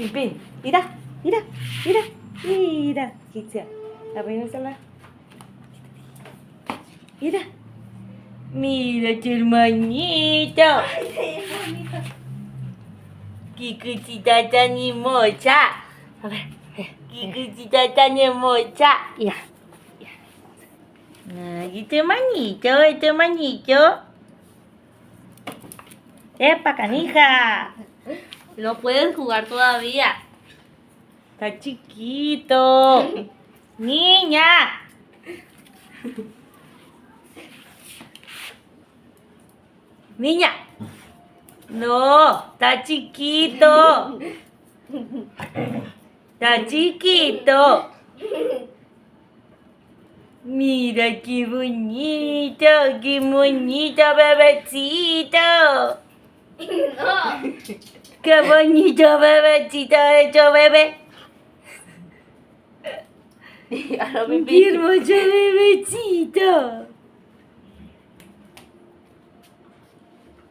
Pimpin, mira, mira, mira, mira. Kicia, a ver, mírala. Mira. Mira tu hermanito. Qué cosita tan hermosa. A ver, qué cosita tan hermosa. Mira. ¿Y tu hermanito? ¿Y tu hermanito? ¡Epa, canija! No puedes jugar todavía. Está chiquito. Niña. Niña. No, está chiquito. Está chiquito. Mira qué bonito, bebecito. No. Qué bonito bebecito hecho, bebé. Ahora Qué hermoso bebecito.